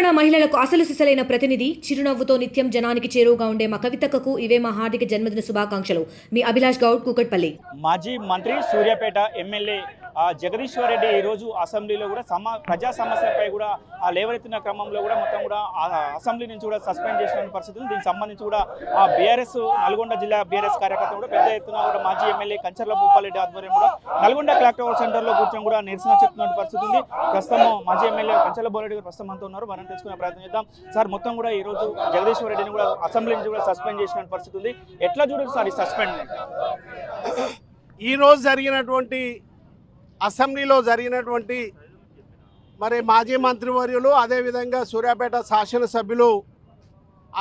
తెలంగాణ మహిళలకు అసలు సిసలైన ప్రతినిధి, చిరునవ్వుతో నిత్యం జనానికి చేరువగా ఉండే మా కవితక్కకు ఇవే మా హార్దిక జన్మదిన శుభాకాంక్షలు. మీ అభిలాష్ గౌడ్, కూకట్పల్లి. మాజీ మంత్రి, సూర్యాపేట ఎమ్మెల్యే జగదీశ్వర్ రెడ్డి ఈరోజు అసెంబ్లీలో కూడా ప్రజా సమస్యలపై కూడా లేవనెత్తిన క్రమంలో కూడా మొత్తం కూడా అసెంబ్లీ నుంచి కూడా సస్పెండ్ చేసిన పరిస్థితులు. దీనికి సంబంధించి కూడా బీఆర్ఎస్ నల్గొండ జిల్లా బీఆర్ఎస్ కార్యకర్తలు కూడా పెద్ద ఎత్తున కూడా మాజీ ఎమ్మెల్యే కంచర్ల భూపాలరెడ్డి ఆధ్వర్యం కూడా నల్గొండ కలెక్టర్ సెంటర్లో కూర్చొని కూడా నిరసన చెప్తున్న పరిస్థితి ఉంది. ప్రస్తుతం మాజీ ఎమ్మెల్యే కంచర్ల భూపాలరెడ్డి గారు ప్రస్తుతం అంతా ఉన్నారు. మనం తెలుసుకునే ప్రయత్నం చేద్దాం. సార్, మొత్తం కూడా ఈ రోజు జగదీశ్వర్ రెడ్డిని కూడా అసెంబ్లీ నుంచి కూడా సస్పెండ్ చేసిన పరిస్థితి ఉంది. ఎట్లా చూడదు సార్ ఈ సస్పెండ్? ఈ రోజు జరిగినటువంటి అసెంబ్లీలో జరిగినటువంటి మరి మాజీ మంత్రివర్యులు అదేవిధంగా సూర్యాపేట శాసనసభ్యులు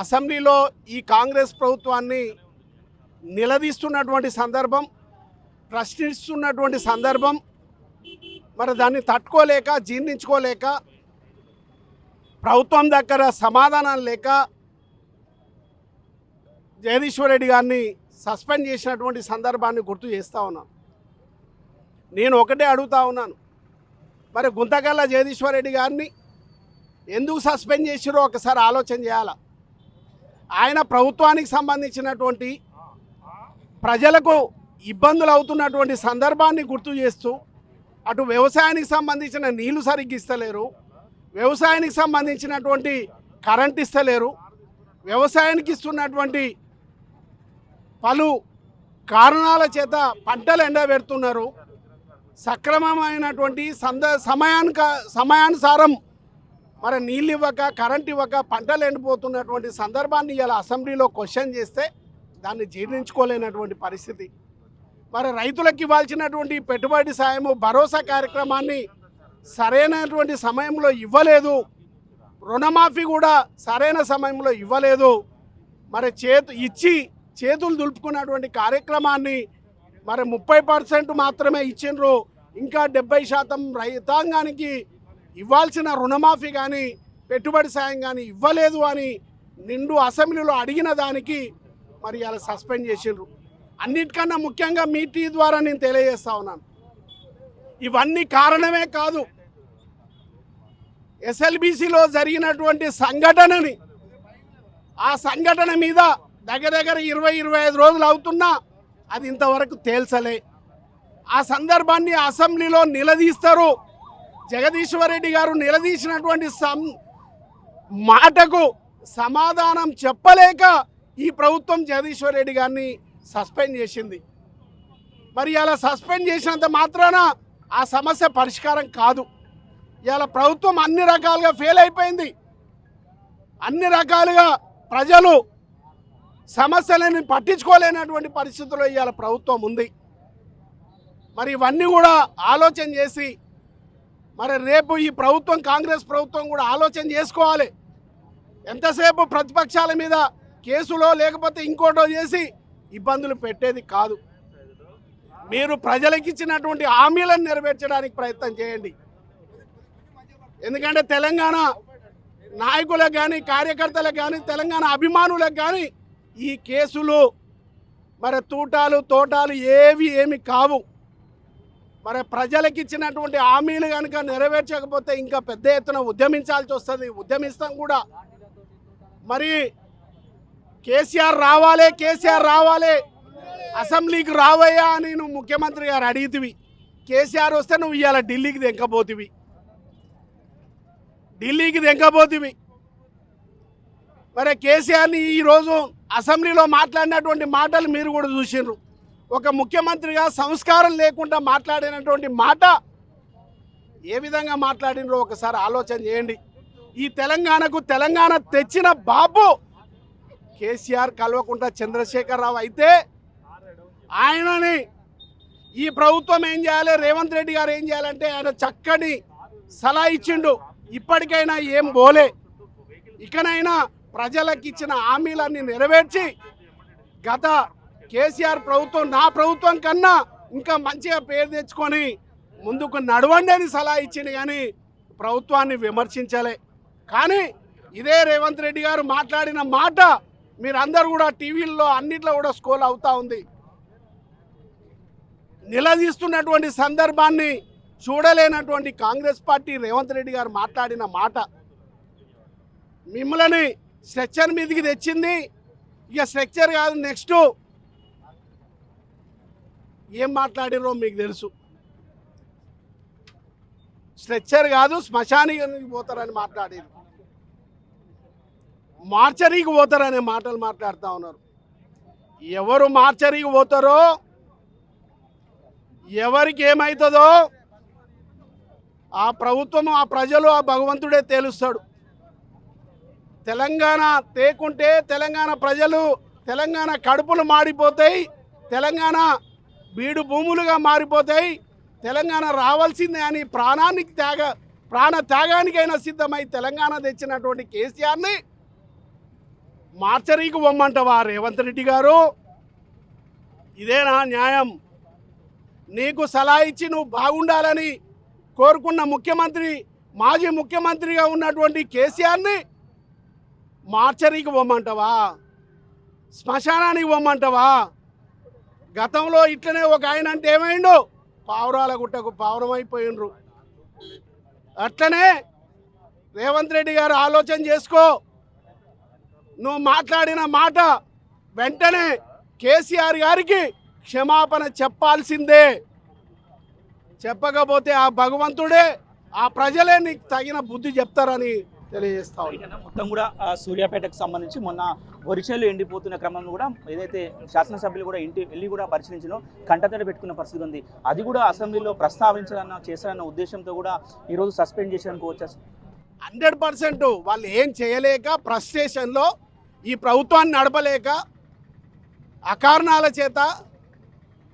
అసెంబ్లీలో ఈ కాంగ్రెస్ ప్రభుత్వాన్ని నిలదీస్తున్నటువంటి సందర్భం, ప్రశ్నిస్తున్నటువంటి సందర్భం, మరి దాన్ని తట్టుకోలేక జీర్ణించుకోలేక ప్రభుత్వం దగ్గర సమాధానం లేక జగదీశ్వర్ రెడ్డి గారిని సస్పెండ్ చేసినటువంటి సందర్భాన్ని గుర్తు చేస్తూ ఉన్నాను. నేను ఒకటే అడుగుతా ఉన్నాను, మరి గుంతకల్ల జగదీశ్వర్ రెడ్డి గారిని ఎందుకు సస్పెండ్ చేసిరో ఒకసారి ఆలోచన చేయాలి. ఆయన ప్రభుత్వానికి సంబంధించినటువంటి ప్రజలకు ఇబ్బందులు అవుతున్నటువంటి సందర్భాన్ని గుర్తు చేస్తూ అటు వ్యవసాయానికి సంబంధించిన నీళ్లు సరిగ్గా ఇస్తలేరు, వ్యవసాయానికి సంబంధించినటువంటి కరెంట్ ఇస్తలేరు, వ్యవసాయానికి ఇస్తున్నటువంటి పలు కారణాల చేత పంటలు ఎండబెడుతున్నారు, సక్రమమైనటువంటి సమయానుసారం మరి నీళ్ళు ఇవ్వక కరెంట్ ఇవ్వక పంటలు ఎండిపోతున్నటువంటి సందర్భాన్ని ఇలా అసెంబ్లీలో క్వశ్చన్ చేస్తే దాన్ని జీర్ణించుకోలేనటువంటి పరిస్థితి. మరి రైతులకు ఇవ్వాల్సినటువంటి పెట్టుబడి సాయము భరోసా కార్యక్రమాన్ని సరైనటువంటి సమయంలో ఇవ్వలేదు, రుణమాఫీ కూడా సరైన సమయంలో ఇవ్వలేదు, మరి చేతులు దులుపుకున్నటువంటి కార్యక్రమాన్ని మరి 30% మాత్రమే ఇచ్చిండ్రు. ఇంకా 70% రైతాంగానికి ఇవ్వాల్సిన రుణమాఫీ కానీ పెట్టుబడి సాయం కానీ ఇవ్వలేదు అని నిండు అసెంబ్లీలో అడిగిన దానికి మరి అలా సస్పెండ్ చేసిండ్రు. అన్నిటికన్నా ముఖ్యంగా మీ టీ ద్వారా నేను తెలియజేస్తా ఉన్నాను, ఇవన్నీ కారణమే కాదు. ఎస్ఎల్బీసీలో జరిగినటువంటి సంఘటనని, ఆ సంఘటన మీద దగ్గర 20-25 రోజులు అవుతున్నా అది ఇంతవరకు తేల్చలే. ఆ సందర్భాన్ని అసెంబ్లీలో నిలదీస్తారు. జగదీశ్వర్ రెడ్డి గారు నిలదీసినటువంటి మాటకు సమాధానం చెప్పలేక ఈ ప్రభుత్వం జగదీశ్వర్ రెడ్డి గారిని సస్పెండ్ చేసింది. మరి ఇలా సస్పెండ్ చేసినంత మాత్రాన ఆ సమస్య పరిష్కారం కాదు. ఇలా ప్రభుత్వం అన్ని రకాలుగా ఫెయిల్ అయిపోయింది. అన్ని రకాలుగా ప్రజలు సమస్యలను పట్టించుకోలేనటువంటి పరిస్థితుల్లో ఇవాళ ప్రభుత్వం ఉంది. మరి ఇవన్నీ కూడా ఆలోచన చేసి మరి రేపు ఈ ప్రభుత్వం, కాంగ్రెస్ ప్రభుత్వం కూడా ఆలోచన చేసుకోవాలి. ఎంతసేపు ప్రతిపక్షాల మీద కేసులో లేకపోతే ఇంకోటో చేసి ఇబ్బందులు పెట్టేది కాదు. మీరు ప్రజలకు ఇచ్చినటువంటి హామీలను నెరవేర్చడానికి ప్రయత్నం చేయండి. ఎందుకంటే తెలంగాణ నాయకులకు కానీ కార్యకర్తలకు కానీ తెలంగాణ అభిమానులకు కానీ ఈ కేసులు మరి తోటాలు ఏమి కావు. మరి ప్రజలకు ఇచ్చినటువంటి హామీలు కనుక నెరవేర్చకపోతే ఇంకా పెద్ద ఎత్తున ఉద్యమించాల్సి వస్తుంది. ఉద్యమిస్తాం కూడా. మరి కేసీఆర్ రావాలి అసెంబ్లీకి రావయ్యా అని నువ్వు ముఖ్యమంత్రి గారు అడిగితివి. కేసీఆర్ వస్తే నువ్వు ఇవాళ ఢిల్లీకి దెంకపోతివి. మరి కేసీఆర్ని ఈరోజు అసెంబ్లీలో మాట్లాడినటువంటి మాటలు మీరు కూడా చూసిండ్రు. ఒక ముఖ్యమంత్రిగా సంస్కారం లేకుండా మాట్లాడినటువంటి మాట ఏ విధంగా మాట్లాడినరో ఒకసారి ఆలోచన చేయండి. ఈ తెలంగాణ తెచ్చిన బాబు కేసీఆర్, కల్వకుంట్ల చంద్రశేఖరరావు అయితే ఆయనని ఈ ప్రభుత్వం ఏం చేయాలి, రేవంత్ రెడ్డి గారు ఏం చేయాలంటే ఆయన చక్కని సలహా ఇచ్చిండు. ఇప్పటికైనా ఏం పోలే, ఇకనైనా ప్రజలకు ఇచ్చిన హామీలన్నీ నెరవేర్చి గత కేసీఆర్ ప్రభుత్వం నా ప్రభుత్వం కన్నా ఇంకా మంచిగా పేరు తెచ్చుకొని ముందుకు నడవండి అని సలహా ఇచ్చింది. కానీ ప్రభుత్వాన్ని విమర్శించలే. కానీ ఇదే రేవంత్ రెడ్డి గారు మాట్లాడిన మాట మీరందరూ కూడా టీవీల్లో అన్నిట్లో కూడా స్క్రోల్ అవుతా ఉంది. నిలదీస్తున్నటువంటి సందర్భాన్ని చూడలేనటువంటి కాంగ్రెస్ పార్టీ రేవంత్ రెడ్డి గారు మాట్లాడిన మాట మిమ్మల్ని స్ట్రక్చర్ మీదకి తెచ్చింది. ఇక స్ట్రక్చర్ కాదు, నెక్స్ట్ ఏం మాట్లాడిరో మీకు తెలుసు. స్ట్రక్చర్ కాదు, శ్మశానికి పోతారని మాట్లాడారు, మార్చరీకి పోతారనే మాటలు మాట్లాడుతూ ఉన్నారు. ఎవరు మార్చరీకి పోతారో, ఎవరికి ఏమవుతుందో ఆ ప్రభుత్వం, ఆ ప్రజలు, ఆ భగవంతుడే తేలుస్తాడు. తెలంగాణ తేకుంటే తెలంగాణ ప్రజలు, తెలంగాణ కడుపులు మాడిపోతాయి, తెలంగాణ బీడు భూములుగా మారిపోతాయి. తెలంగాణ రావాల్సిందే అని ప్రాణ త్యాగానికైనా సిద్ధమై తెలంగాణ తెచ్చినటువంటి కేసీఆర్ని మార్చరీకి పొమ్మంటావా రేవంత్ రెడ్డి గారు? ఇదేనా న్యాయం? నీకు సలహా ఇచ్చి నువ్వు బాగుండాలని కోరుకున్న ముఖ్యమంత్రి, మాజీ ముఖ్యమంత్రిగా ఉన్నటువంటి కేసీఆర్ని మార్చరీకి పొమ్మంటావా? శ్మశానానికి పొమ్మంటావా? గతంలో ఇట్లనే ఒక ఆయన అంటే ఏమైండు, పావురాల గుట్టకు పావురమైపోయినరు. అట్లనే రేవంత్ రెడ్డి గారు ఆలోచన చేసుకో. నువ్వు మాట్లాడిన మాట వెంటనే కేసీఆర్ గారికి క్షమాపణ చెప్పాల్సిందే. చెప్పకపోతే ఆ భగవంతుడే, ఆ ప్రజలే నీకు తగిన బుద్ధి చెప్తారని తెలియజేస్తా ఉన్నాను. మొత్తం కూడా సూర్యాపేటకు సంబంధించి మొన్న వరిచేలు ఎండిపోతున్న క్రమంలో కూడా ఏదైతే శాసనసభ్యులు కూడా ఇంటి వెళ్ళి కూడా పరిశీలించినో కంటతడి పెట్టుకున్న పరిస్థితి ఉంది. అది కూడా అసెంబ్లీలో చేశారన్న ఉద్దేశంతో కూడా ఈరోజు సస్పెండ్ చేశారనుకోవచ్చా? 100% వాళ్ళు ఏం చేయలేక, ఫ్రస్ట్రేషన్లో ఈ ప్రభుత్వాన్ని నడపలేక, అకారణాల చేత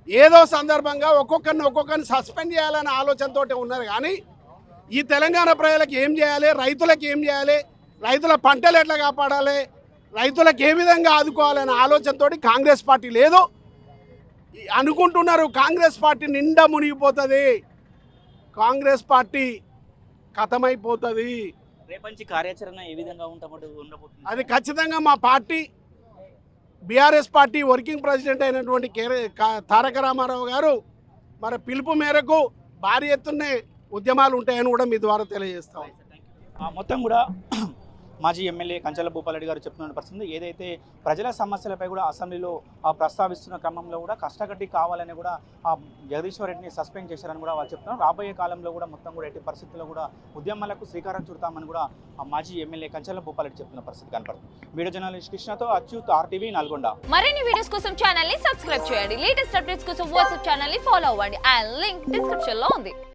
ఏదో సందర్భంగా ఒక్కొక్కరిని సస్పెండ్ చేయాలనే ఆలోచనతో ఉన్నారు. కానీ ఈ తెలంగాణ ప్రజలకు ఏం చేయాలి, రైతులకు ఏం చేయాలి, రైతుల పంటలు ఎట్లా కాపాడాలి, రైతులకు ఏ విధంగా ఆదుకోవాలనే ఆలోచనతో కాంగ్రెస్ పార్టీ లేదు అనుకుంటున్నారు. కాంగ్రెస్ పార్టీ నిండా మునిగిపోతుంది, కాంగ్రెస్ పార్టీ ఖతమైపోతుంది. రేపంచి కార్యాచరణ ఏ విధంగా ఉండబోతుంది? అది ఖచ్చితంగా మా party, BRS party working president అయినటువంటి తారక రామారావు గారు మరి పిలుపు మేరకు భారీ ఎత్తునే ఉద్యమాలు ఉంటాయని కూడా మీ ద్వారా తెలియజేస్తాం. మొత్తం కూడా మాజీ ఎమ్మెల్యే కంచల భూపాలరెడ్డి గారు చెప్తున్న పరిస్థితి, ఏదైతే ప్రజల సమస్యలపై కూడా అసెంబ్లీలో ప్రస్తావిస్తున్న క్రమంలో కూడా కష్టకట్టి కావాలని కూడా జగదీశ్వర్ రెడ్డిని సస్పెండ్ చేశారని కూడా వాళ్ళు చెప్తున్నారు. రాబోయే కాలంలో కూడా మొత్తం కూడా ఎట్టి పరిస్థితుల్లో కూడా ఉద్యమాలకు శ్రీకారం చుడతామని కూడా మాజీ ఎమ్మెల్యే కంచల భూపాలరెడ్డి చెప్తున్న పరిస్థితి కనపడుతుంది. వీడియో జర్నలిస్ట్ కృష్ణతో అచ్యుత్, RTV నల్గొండ. మరిన్ని వీడియోస్ కోసం ఛానల్ ని సబ్స్క్రైబ్ చేయండి. లేటెస్ట్ అప్డేట్స్ కోసం వాట్సాప్ ఛానల్ ని ఫాలో అవ్వండి. ఆ లింక్ డిస్క్రిప్షన్ లో ఉంది.